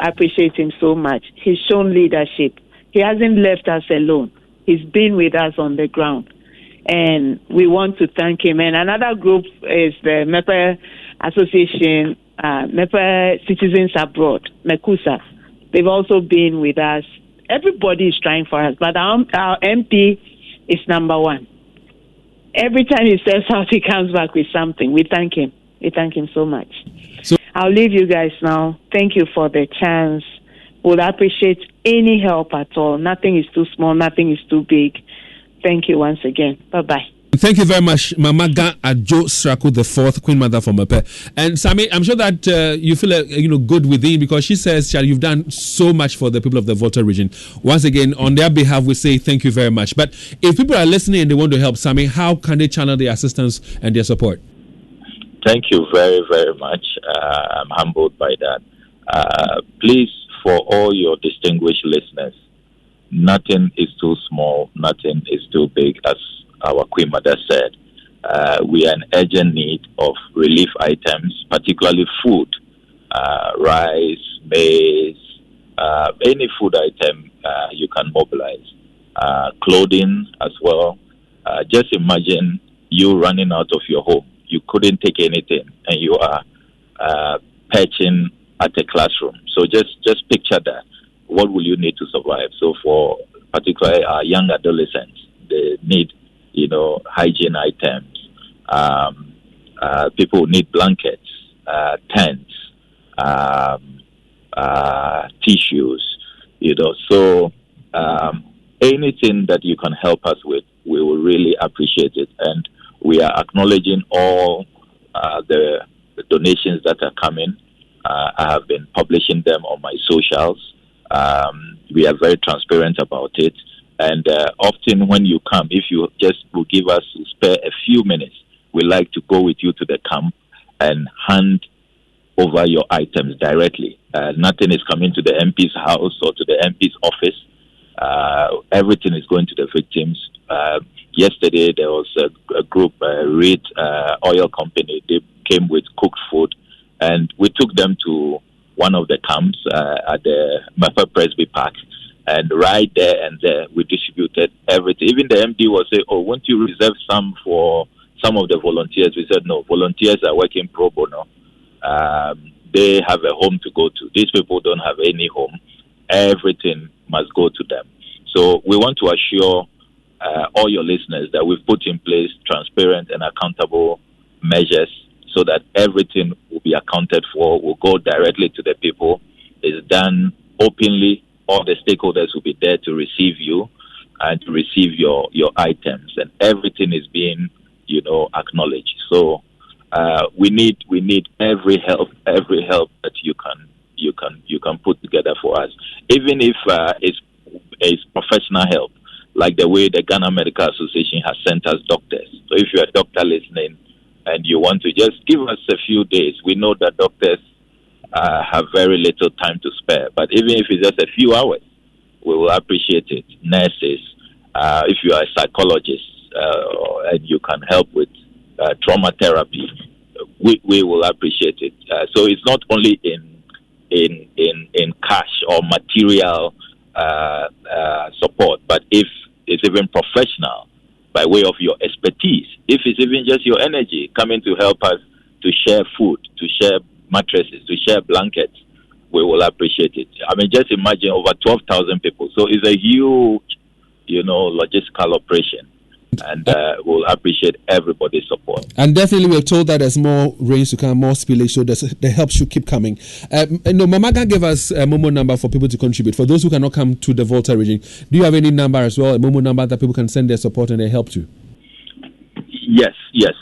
I appreciate him so much. He's shown leadership. He hasn't left us alone. He's been with us on the ground, and we want to thank him. And another group is the Mepe Association, Mepe Citizens Abroad, MECUSA. They've also been with us. Everybody is trying for us, but our MP is number one. Every time he says out, he comes back with something. We thank him. We thank him so much. So I'll leave you guys now. Thank you for the chance. Would appreciate any help at all. Nothing is too small. Nothing is too big. Thank you once again. Bye-bye. Thank you very much, Mamaga Adjo Sraku, the fourth Queen Mother from Mepe. And Sammy, I'm sure that you feel good within because she says, Charlie, you've done so much for the people of the Volta region. Once again, on their behalf, we say thank you very much. But if people are listening and they want to help Sammy, how can they channel their assistance and their support? Thank you very, very much. I'm humbled by that. Please, for all your distinguished listeners, nothing is too small, nothing is too big, as our Queen Mother said. We are in urgent need of relief items, particularly food, rice, maize, any food item you can mobilize. Clothing as well. Just imagine you running out of your home. You couldn't take anything, and you are perching at a classroom. So just picture that. What will you need to survive? So for particularly our young adolescents, they need hygiene items. People need blankets, tents, tissues. So anything that you can help us with, we will really appreciate it. And we are acknowledging all the donations that are coming. I have been publishing them on my socials. We are very transparent about it. And often when you come, if you just will give us, spare a few minutes, we like to go with you to the camp and hand over your items directly. Nothing is coming to the MP's house or to the MP's office. Everything is going to the victims. Yesterday, there was a group, Reed Oil Company. They came with cooked food, and we took them to one of the camps at the Mepe Presby Park. And right there and there, we distributed everything. Even the MD was saying, "Oh, won't you reserve some for some of the volunteers?" We said, "No, volunteers are working pro bono. They have a home to go to. These people don't have any home. Everything must go to them." So we want to assure all your listeners that we've put in place transparent and accountable measures so that everything will be accounted for, will go directly to the people. It's done openly. All the stakeholders will be there to receive you and to receive your items, and everything is being, acknowledged. So we need every help that you can put together for us, even if it's professional help, like the way the Ghana Medical Association has sent us doctors. So if you're a doctor listening and you want to just give us a few days, we know that doctors have very little time to spare. But even if it's just a few hours, we will appreciate it. Nurses, if you are a psychologist and you can help with trauma therapy, we will appreciate it. So it's not only in cash or material support, but if it's even professional by way of your expertise, if it's even just your energy coming to help us to share food, to share mattresses, to share blankets, we will appreciate it. I mean, just imagine over 12,000 people. So it's a huge, logistical operation. And we'll appreciate everybody's support. And definitely we're told that there's more rains to come, more spillage, so the help should keep coming. Mamaga gave us a Momo number for people to contribute. For those who cannot come to the Volta region, do you have any number as well, a Momo number that people can send their support and their help to? Yes.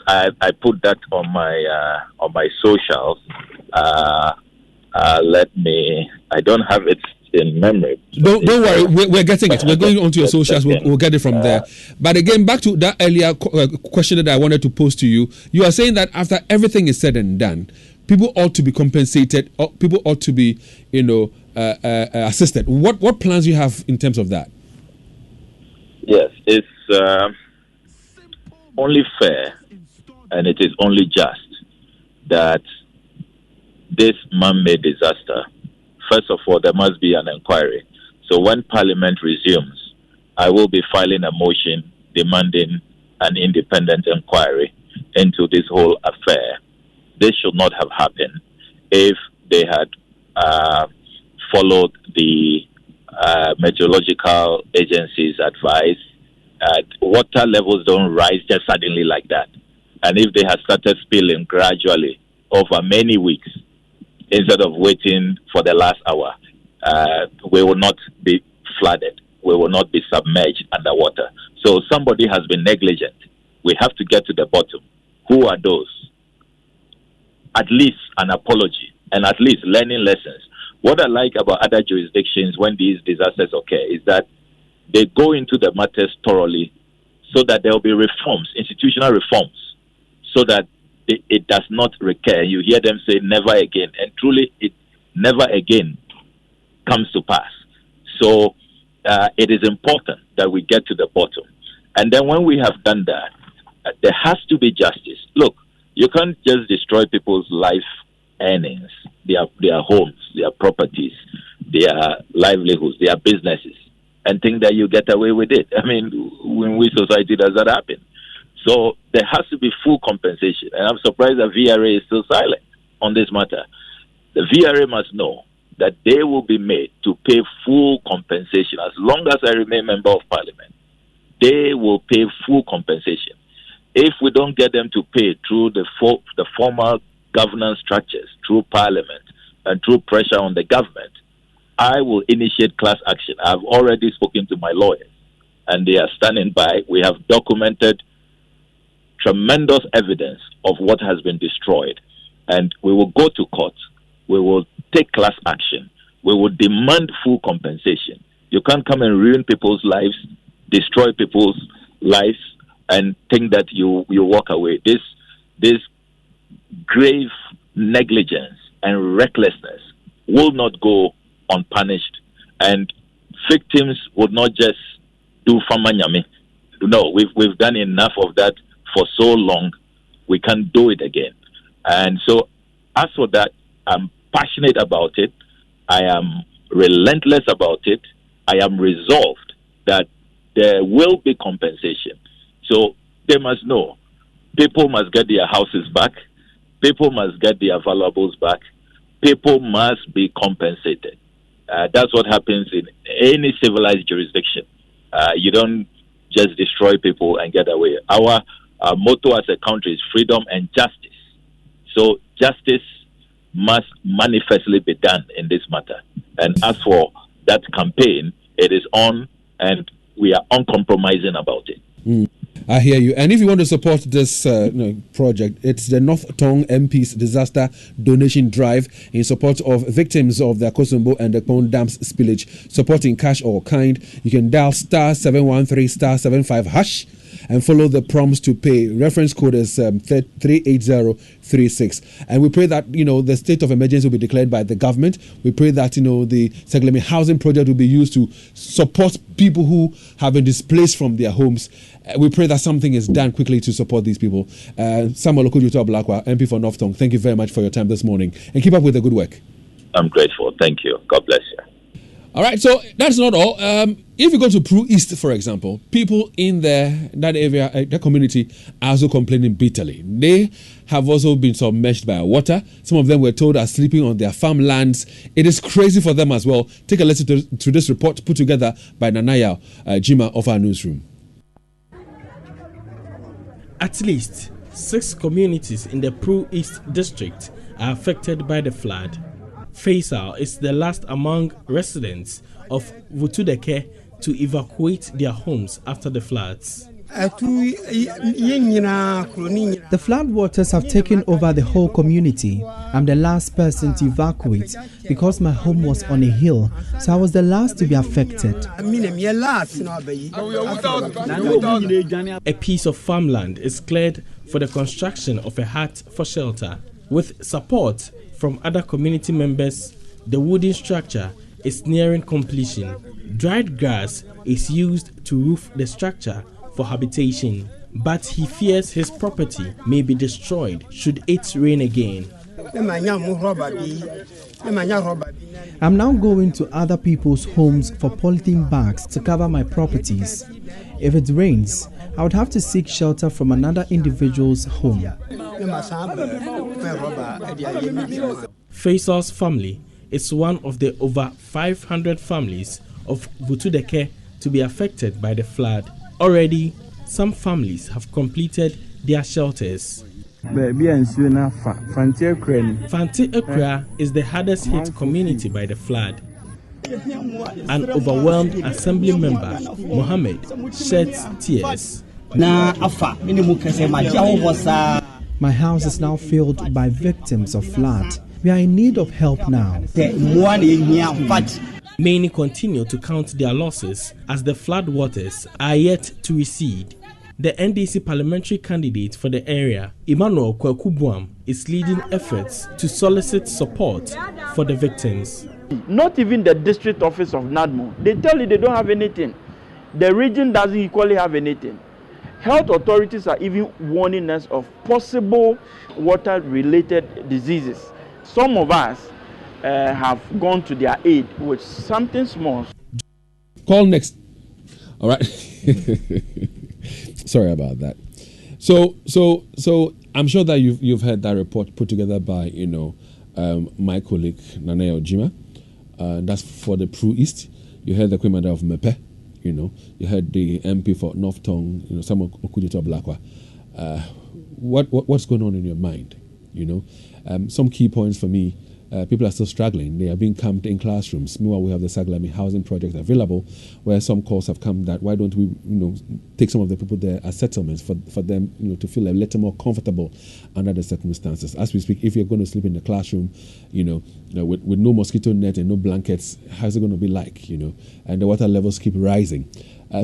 I put that on my socials. I don't have it in memory. Don't worry, we're getting it. We're going on to your socials. We'll get it from there. But again, back to that earlier question that I wanted to pose to you. You are saying that after everything is said and done, people ought to be compensated. People ought to be, assisted. What plans do you have in terms of that? Yes, it's only fair, and it is only just that this man-made disaster, first of all, there must be an inquiry. So when Parliament resumes, I will be filing a motion demanding an independent inquiry into this whole affair. This should not have happened if they had followed the Meteorological Agency's advice. Water levels don't rise just suddenly like that. And if they had started spilling gradually over many weeks, instead of waiting for the last hour, we will not be flooded. We will not be submerged underwater. So somebody has been negligent. We have to get to the bottom. Who are those? At least an apology and at least learning lessons. What I like about other jurisdictions when these disasters occur is that they go into the matters thoroughly so that there will be reforms, institutional reforms, so that it does not recur. You hear them say never again, and truly it never again comes to pass. So it is important that we get to the bottom. And then when we have done that, there has to be justice. Look, you can't just destroy people's life earnings, their homes, their properties, their livelihoods, their businesses, and think that you get away with it. I mean, in which society does that happen? So there has to be full compensation. And I'm surprised that VRA is still silent on this matter. The VRA must know that they will be made to pay full compensation. As long as I remain member of Parliament, they will pay full compensation. If we don't get them to pay through the formal governance structures, through Parliament, and through pressure on the government, I will initiate class action. I've already spoken to my lawyers, and they are standing by. We have documented tremendous evidence of what has been destroyed, and we will go to court. We will take class action. We will demand full compensation. You can't come and ruin people's lives, destroy people's lives, and think that you walk away. This grave negligence and recklessness will not go unpunished, and victims would not just do famanyami. No, we've done enough of that for so long. We can't do it again. And so as for that, I'm passionate about it. I am relentless about it. I am resolved that there will be compensation. So they must know. People must get their houses back. People must get their valuables back. People must be compensated. That's what happens in any civilized jurisdiction. You don't just destroy people and get away. Our motto as a country is freedom and justice. So justice must manifestly be done in this matter. And as for that campaign, it is on, and we are uncompromising about it. I hear you. And if you want to support this project, it's the North Tongue MP's disaster donation drive in support of victims of the Akosombo and the Dam Spillage, supporting cash or kind. You can dial *713*75# and follow the prompts to pay. Reference code is 38036. And we pray that, the state of emergency will be declared by the government. We pray that, the Seglemi housing project will be used to support people who have been displaced from their homes. We pray that something is done quickly to support these people. Samuel Okujuto-Ablakwa, MP for North Tongue, thank you very much for your time this morning. And keep up with the good work. I'm grateful. Thank you. God bless you. All right, so that's not all. If you go to Pru East, for example, people in that area, that community, are also complaining bitterly. They have also been submerged by water. Some of them were told are sleeping on their farmlands. It is crazy for them as well. Take a listen to this report put together by Nanaya Jima of our newsroom. At least 6 communities in the Pru East district are affected by the flood. Faisal is the last among residents of Vutudeke to evacuate their homes after the floods. The flood waters have taken over the whole community. I'm the last person to evacuate because my home was on a hill, so I was the last to be affected. A piece of farmland is cleared for the construction of a hut for shelter. With support from other community members, the wooden structure is nearing completion. Dried grass is used to roof the structure for habitation, but he fears his property may be destroyed should it rain again. I'm now going to other people's homes for polythene bags to cover my properties. If it rains, I would have to seek shelter from another individual's home. Faisal's family is one of the over 500 families of Vutudeke to be affected by the flood. Already, some families have completed their shelters. Fanti Ekra is the hardest hit community by the flood. An overwhelmed assembly member, Mohammed, sheds tears. My house is now filled by victims of flood. We are in need of help now. Many continue to count their losses as the flood waters are yet to recede. The NDC parliamentary candidate for the area, Emmanuel Kwakubuam, is leading efforts to solicit support for the victims. Not even the district office of NADMO. They tell you they don't have anything. The region doesn't equally have anything. Health authorities are even warning us of possible water-related diseases. Some of us have gone to their aid with something small. Call next. All right. Sorry about that. So I'm sure that you've heard that report put together by my colleague Nanaya Ojima. That's for the Pru East. You heard the Commander of Mepe. You heard the MP for North Tongue. Samuel Okujuto-Ablakwa. What's going on in your mind? Some key points for me. People are still struggling. They are being camped in classrooms. Meanwhile, we have the Saglami housing project available, where some calls have come that why don't we, take some of the people there as settlements for them, to feel a little more comfortable under the circumstances. As we speak, if you're going to sleep in the classroom, with no mosquito net and no blankets, how's it going to be like, And the water levels keep rising.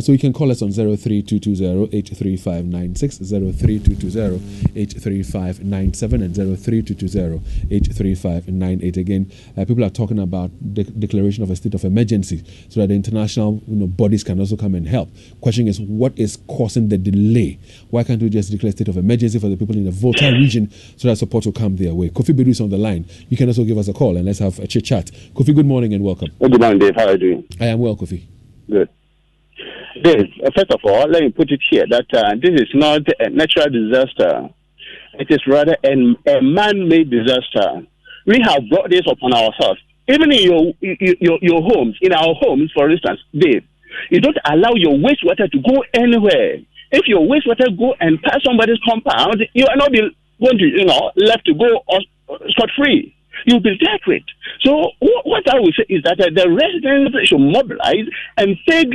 So you can call us on 03220-83596, 03220-83597, and 03220-83598. Again, people are talking about the declaration of a state of emergency so that the international bodies can also come and help. Question is, what is causing the delay? Why can't we just declare a state of emergency for the people in the Volta region so that support will come their way? Kofi Bedu is on the line. You can also give us a call and let's have a chit chat. Kofi, good morning and welcome. Good morning, Dave. How are you doing? I am well, Kofi. Good. Dave, first of all, let me put it here that this is not a natural disaster. It is rather a man-made disaster. We have brought this upon ourselves. Even in your homes, in our homes, for instance, Dave, you don't allow your wastewater to go anywhere. If your wastewater go and pass somebody's compound, you are not going to, left to go scot-free. You'll be dealt with. So what I would say is that the residents should mobilize and take